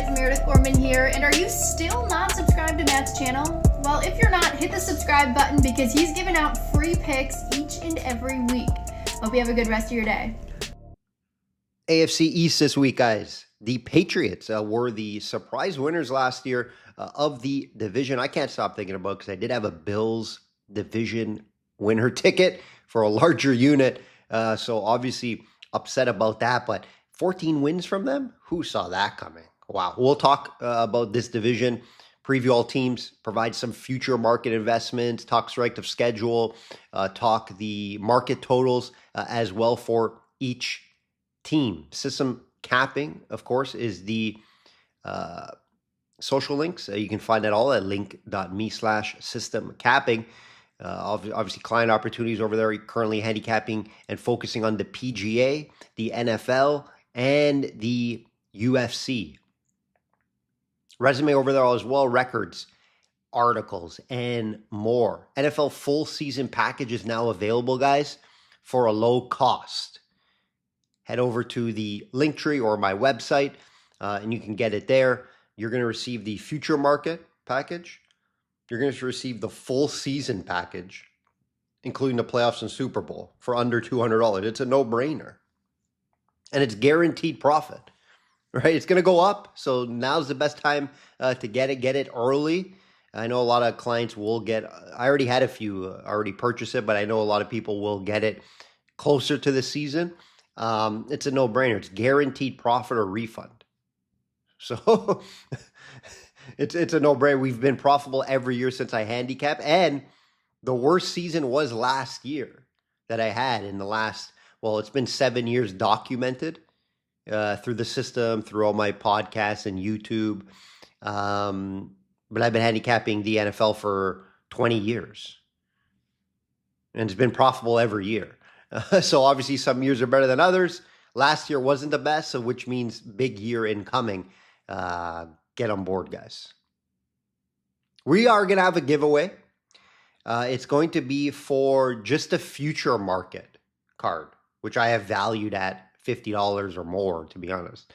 guys, Meredith Gorman here, and are you still not subscribed to Matt's channel? Well, if you're not, hit the subscribe button because he's giving out free picks each and every week. Hope you have a good rest of your day. AFC East this week, guys. The Patriots were the surprise winners last year of the division. I can't stop thinking about it because I did have a Bills division winner ticket for a larger unit. So obviously upset about that, but 14 wins from them? Who saw that coming? Wow. We'll talk about this division, preview all teams, provide some future market investments, talk strength of schedule, talk the market totals as well for each team. System capping, of course, is the social links. You can find that all at link.me/system capping. Obviously, client opportunities over there, currently handicapping and focusing on the PGA, the NFL, and the UFC. Resume over there as well, records, articles, and more. NFL full season package is now available, guys, for a low cost. Head over to the Linktree or my website, and you can get it there. You're going to receive the future market package. You're going to receive the full season package, including the playoffs and Super Bowl, for under $200. It's a no-brainer. And it's guaranteed profit, right? It's going to go up. So now's the best time to get it. Get it early. I know a lot of clients will get, I already had a few already purchase it, but I know a lot of people will get it closer to the season. It's a no-brainer. It's guaranteed profit or refund. So it's a no-brainer. We've been profitable every year since I handicap, and the worst season was last year that I had in the last, well, it's been 7 years documented through the system, through all my podcasts and YouTube. But I've been handicapping the NFL for 20 years, and it's been profitable every year. So obviously some years are better than others. Last year wasn't the best, so which means big year incoming. Get on board, guys. We are going to have a giveaway. It's going to be for just a future market card, which I have valued at $50 or more, to be honest.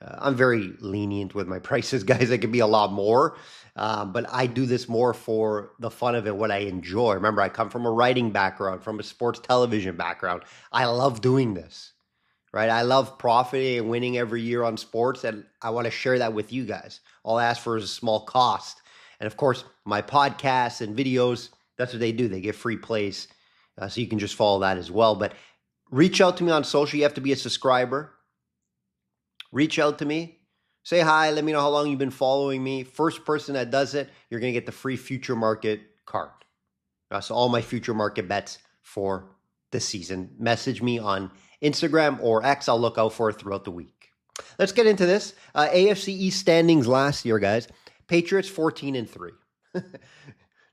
I'm very lenient with my prices, guys. It could be a lot more, but I do this more for the fun of it, what I enjoy. Remember, I come from a writing background, from a sports television background. I love doing this, right? I love profiting and winning every year on sports, and I want to share that with you guys. All I ask for is a small cost. And of course, my podcasts and videos, that's what they do. They give free plays, so you can just follow that as well. But reach out to me on social. You have to be a subscriber. Reach out to me. Say hi. Let me know how long you've been following me. First person that does it, you're going to get the free future market card. So all my future market bets for the season. Message me on Instagram or X. I'll look out for it throughout the week. Let's get into this. AFC East standings last year, guys. Patriots 14-3.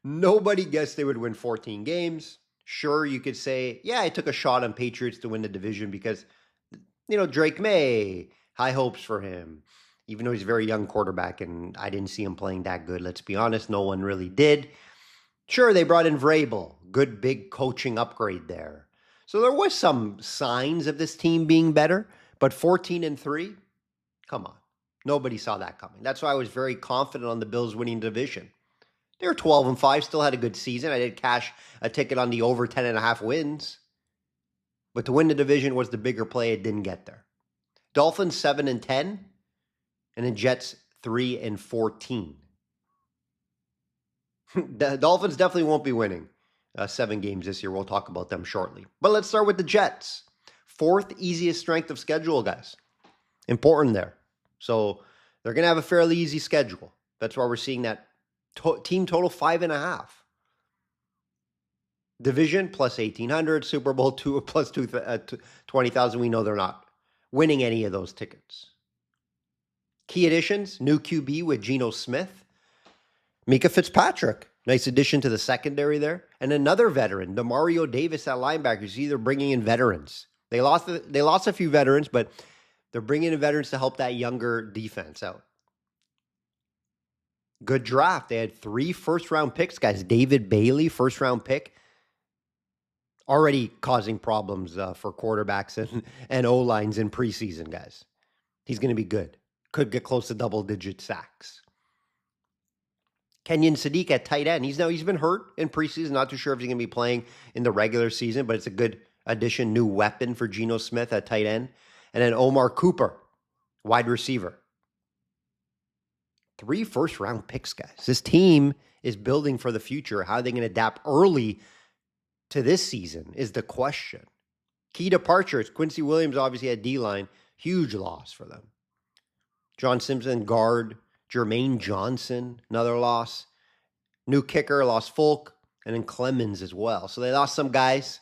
Nobody guessed they would win 14 games. Sure, you could say, yeah, I took a shot on Patriots to win the division because, Drake May, high hopes for him, even though he's a very young quarterback, and I didn't see him playing that good. Let's be honest, no one really did. Sure, they brought in Vrabel. Good big coaching upgrade there. So there was some signs of this team being better, but 14-3, come on. Nobody saw that coming. That's why I was very confident on the Bills winning the division. They were 12-5, still had a good season. I did cash a ticket on the over 10.5 wins. But to win the division was the bigger play. It didn't get there. Dolphins 7-10, and then Jets 3-14. The Dolphins definitely won't be winning 7 games this year. We'll talk about them shortly. But let's start with the Jets. 4th easiest strength of schedule, guys. Important there. So they're going to have a fairly easy schedule. That's why we're seeing that team total 5.5. Division plus 1,800. Super Bowl plus 20,000. We know they're not winning any of those tickets. Key additions, new QB with Geno Smith. Mika Fitzpatrick, nice addition to the secondary there. And another veteran, Demario Davis at linebacker. He's either bringing in veterans. They lost a few veterans, but they're bringing in veterans to help that younger defense out. Good draft. They had 3 first-round picks, guys. David Bailey, first-round pick. Already causing problems for quarterbacks and O-lines in preseason, guys. He's going to be good. could get close to double-digit sacks. Kenyon Sadiq at tight end. He's been hurt in preseason. Not too sure if he's going to be playing in the regular season, but it's a good addition, new weapon for Geno Smith at tight end. And then Omar Cooper, wide receiver. 3 first-round picks, guys. This team is building for the future. How are they going to adapt early to this season is the question. Key departures. Quincy Williams obviously at D-line. Huge loss for them. John Simpson, guard. Jermaine Johnson, another loss. New kicker, lost Folk. And then Clemens as well. So they lost some guys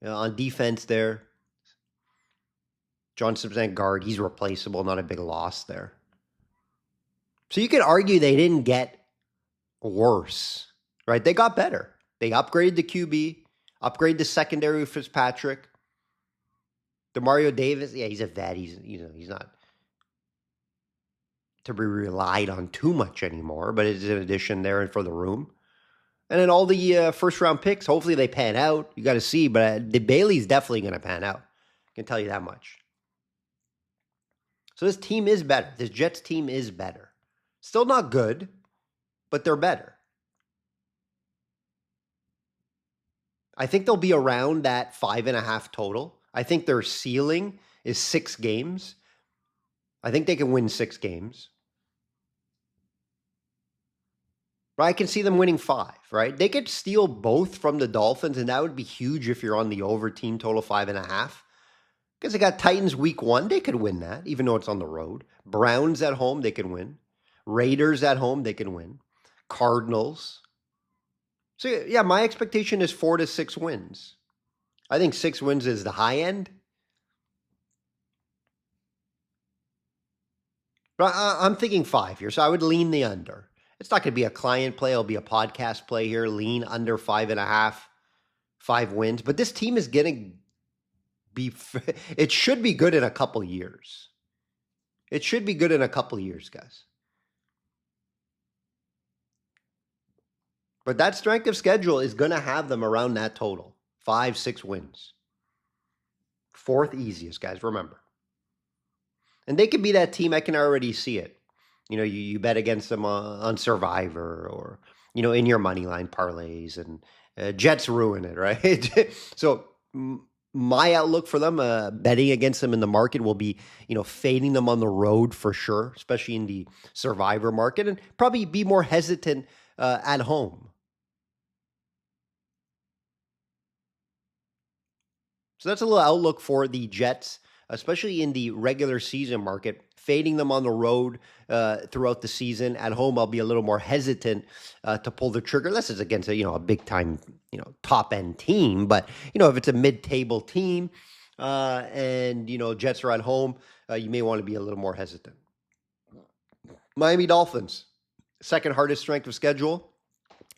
on defense there. John Simpson at guard. He's replaceable. Not a big loss there. So you could argue they didn't get worse, right? They got better. They upgraded the QB, upgraded the secondary with Fitzpatrick. DeMario Davis, yeah, he's a vet. He's not to be relied on too much anymore, but it's an addition there for the room. And then all the first-round picks, hopefully they pan out. You got to see, but the Bailey's definitely going to pan out. I can tell you that much. So this team is better. This Jets team is better. Still not good, but they're better. I think they'll be around that 5.5 total. I think their ceiling is 6 games. I think they can win 6 games. But I can see them winning 5, right? They could steal both from the Dolphins, and that would be huge if you're on the over team total 5.5. Because they got Titans week 1, they could win that, even though it's on the road. Browns at home, they can win. Raiders at home, they can win. Cardinals. So, yeah, my expectation is 4 to 6 wins. I think 6 wins is the high end. But I'm thinking 5 here, so I would lean the under. It's not going to be a client play. It'll be a podcast play here. Lean under 5.5, 5 wins. But this team is going to be, it should be good in a couple years. It should be good in a couple years, guys. But that strength of schedule is going to have them around that total. 5, 6 wins. 4th easiest, guys, remember. And they could be that team. I can already see it. You bet against them on Survivor or, in your money line parlays. And Jets ruin it, right? So my outlook for them, betting against them in the market will be, fading them on the road for sure, especially in the Survivor market, and probably be more hesitant at home. So that's a little outlook for the Jets, especially in the regular season market, fading them on the road throughout the season. At home, I'll be a little more hesitant to pull the trigger. This is against a big time, top end team. But, if it's a mid-table team and, Jets are at home, you may want to be a little more hesitant. Miami Dolphins, second hardest strength of schedule.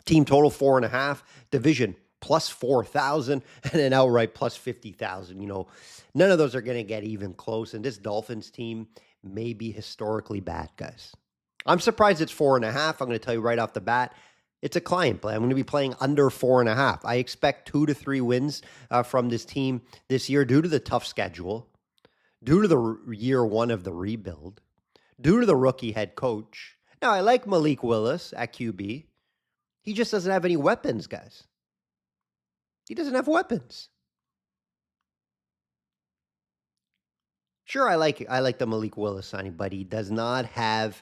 Team total 4.5. Division plus 4,000 and an outright plus 50,000. None of those are going to get even close. And this Dolphins team may be historically bad, guys. I'm surprised it's 4.5. I'm going to tell you right off the bat, it's a client play. I'm going to be playing under 4.5. I expect 2 to 3 wins from this team this year due to the tough schedule, due to the year 1 of the rebuild, due to the rookie head coach. Now, I like Malik Willis at QB. He just doesn't have any weapons, guys. He doesn't have weapons. Sure, I like the Malik Willis signing, but he does not have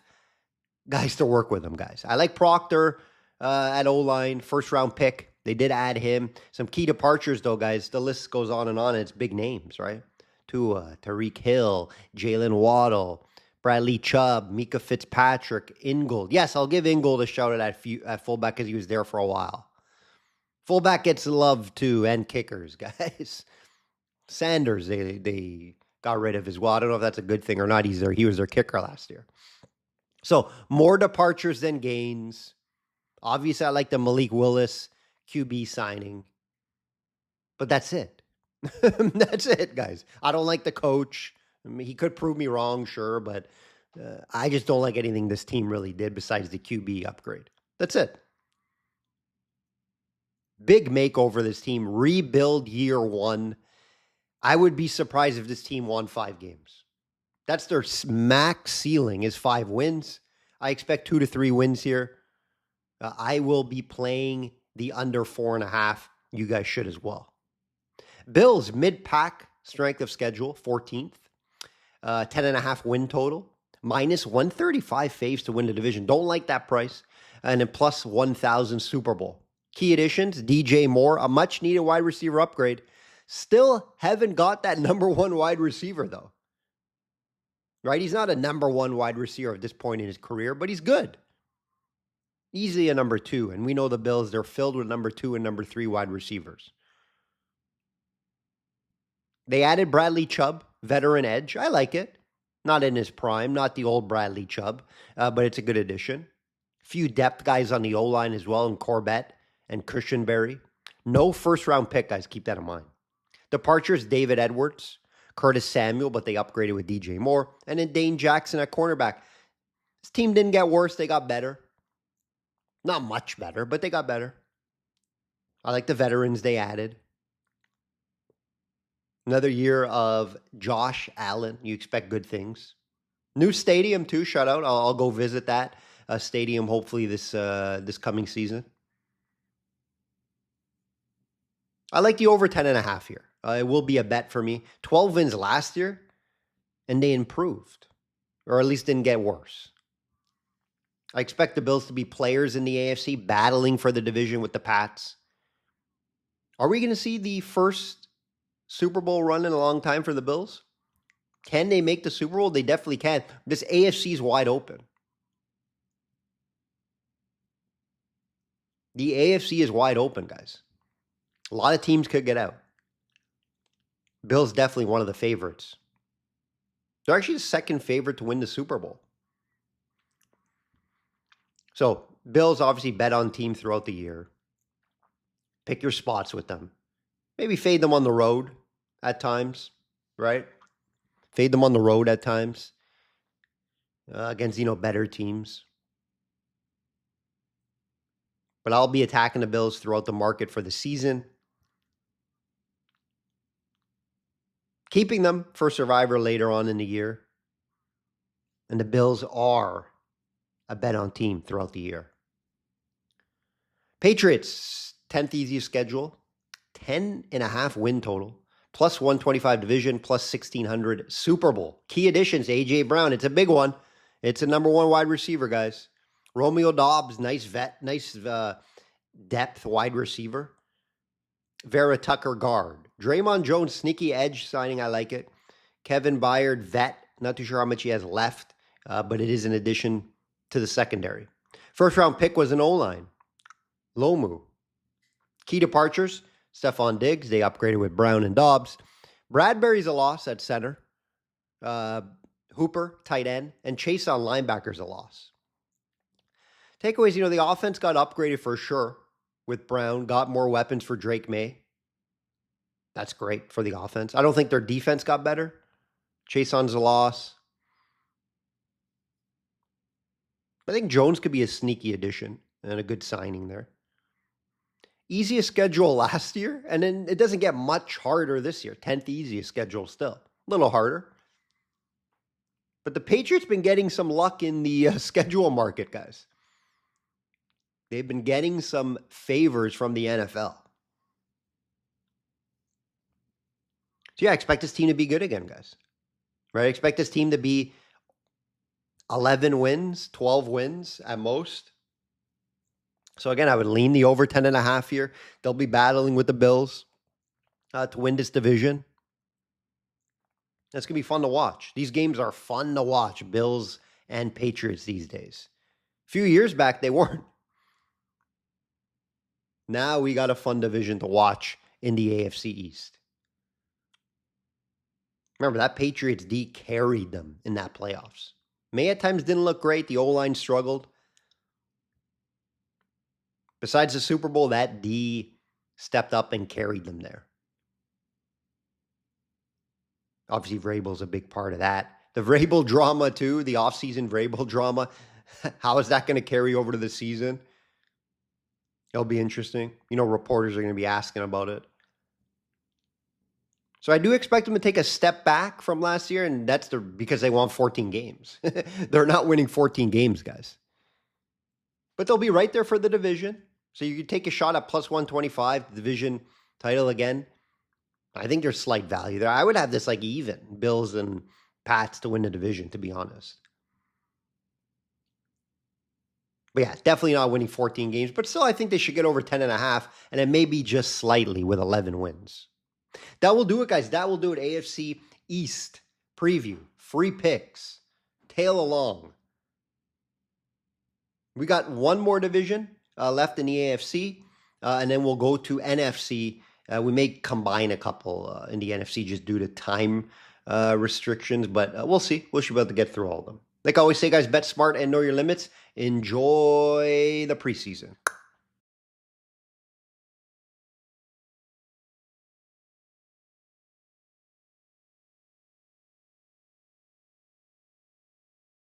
guys to work with him, guys. I like Proctor at O-line, first-round pick. They did add him. Some key departures, though, guys. The list goes on, and it's big names, right? Tua, Tyreek Hill, Jalen Waddle, Bradley Chubb, Mika Fitzpatrick, Ingold. Yes, I'll give Ingold a shout-out at fullback because he was there for a while. Fullback gets love too, and kickers, guys. Sanders, they got rid of as well. I don't know if that's a good thing or not. He was their kicker last year. So more departures than gains. Obviously, I like the Malik Willis QB signing. But that's it. That's it, guys. I don't like the coach. I mean, he could prove me wrong, sure, but I just don't like anything this team really did besides the QB upgrade. That's it. Big makeover this team. Rebuild year 1. I would be surprised if this team won 5 games. That's their max ceiling is 5 wins. I expect 2 to 3 wins here. I will be playing the under 4.5. You guys should as well. Bills, mid-pack strength of schedule, 14th. 10.5 win total. Minus 135 faves to win the division. Don't like that price. And then plus 1,000 Super Bowl. Key additions, DJ Moore, a much-needed wide receiver upgrade. Still haven't got that number one wide receiver, though. Right? He's not a number one wide receiver at this point in his career, but he's good. Easily a number 2. And we know the Bills, they're filled with number 2 and number 3 wide receivers. They added Bradley Chubb, veteran edge. I like it. Not in his prime, not the old Bradley Chubb, but it's a good addition. Few depth guys on the O-line as well in Corbett and Cushenberry. No first-round pick, guys. Keep that in mind. Departures, David Edwards, Curtis Samuel, but they upgraded with DJ Moore, and then Dane Jackson at cornerback. This team didn't get worse. They got better. Not much better, but they got better. I like the veterans they added. Another year of Josh Allen. You expect good things. New stadium too. Shout out. I'll go visit that stadium hopefully this coming season. I like the over 10.5 here. It will be a bet for me. 12 wins last year, and they improved, or at least didn't get worse. I expect the Bills to be players in the AFC, battling for the division with the Pats. Are we going to see the first Super Bowl run in a long time for the Bills? Can they make the Super Bowl? They definitely can. This AFC is wide open. The AFC is wide open, guys. A lot of teams could get out. Bills definitely one of the favorites. They're actually the second favorite to win the Super Bowl. So, Bills obviously bet on team throughout the year. Pick your spots with them. Maybe fade them on the road at times, right? Fade them on the road at times against, better teams. But I'll be attacking the Bills throughout the market for the season. Keeping them for Survivor later on in the year. And the Bills are a bet on team throughout the year. Patriots, 10th easiest schedule. 10.5 win total. Plus 125 division. Plus 1,600 Super Bowl. Key additions, A.J. Brown. It's a big one. It's a number one wide receiver, guys. Romeo Dobbs, nice vet. Nice depth wide receiver. Vera Tucker, guard. Draymond Jones, sneaky edge signing. I like it. Kevin Byard, vet. Not too sure how much he has left, but it is an addition to the secondary. First round pick was an O-line. Lomu. Key departures, Stephon Diggs. They upgraded with Brown and Dobbs. Bradbury's a loss at center. Hooper, tight end. And Chase on linebackers a loss. Takeaways, the offense got upgraded for sure with Brown. Got more weapons for Drake May. That's great for the offense. I don't think their defense got better. Chaseon's a loss. I think Jones could be a sneaky addition and a good signing there. Easiest schedule last year, and then it doesn't get much harder this year. 10th easiest schedule still. A little harder. But the Patriots been getting some luck in the schedule market, guys. They've been getting some favors from the NFL. So yeah, I expect this team to be good again, guys. Right? I expect this team to be 11 wins, 12 wins at most. So again, I would lean the over 10.5 here. They'll be battling with the Bills to win this division. That's going to be fun to watch. These games are fun to watch, Bills and Patriots these days. A few years back, they weren't. Now we got a fun division to watch in the AFC East. Remember, that Patriots D carried them in that playoffs. May at times didn't look great. The O-line struggled. Besides the Super Bowl, that D stepped up and carried them there. Obviously, Vrabel's a big part of that. The Vrabel drama, too, the offseason Vrabel drama. How is that going to carry over to the season? It'll be interesting. Reporters are going to be asking about it. So I do expect them to take a step back from last year, and that's because they won 14 games. They're not winning 14 games, guys. But they'll be right there for the division. So you could take a shot at plus 125, division title again. I think there's slight value there. I would have this like even, Bills and Pats to win the division, to be honest. But yeah, definitely not winning 14 games. But still, I think they should get over 10 and a half, and then maybe just slightly with 11 wins. That will do it, guys. That will do it. AFC East preview. Free picks. Tail along. We got one more division left in the AFC, and then we'll go to NFC. We may combine a couple in the NFC just due to time restrictions, but we'll see. We should be able to get through all of them. Like I always say, guys, bet smart and know your limits. Enjoy the preseason.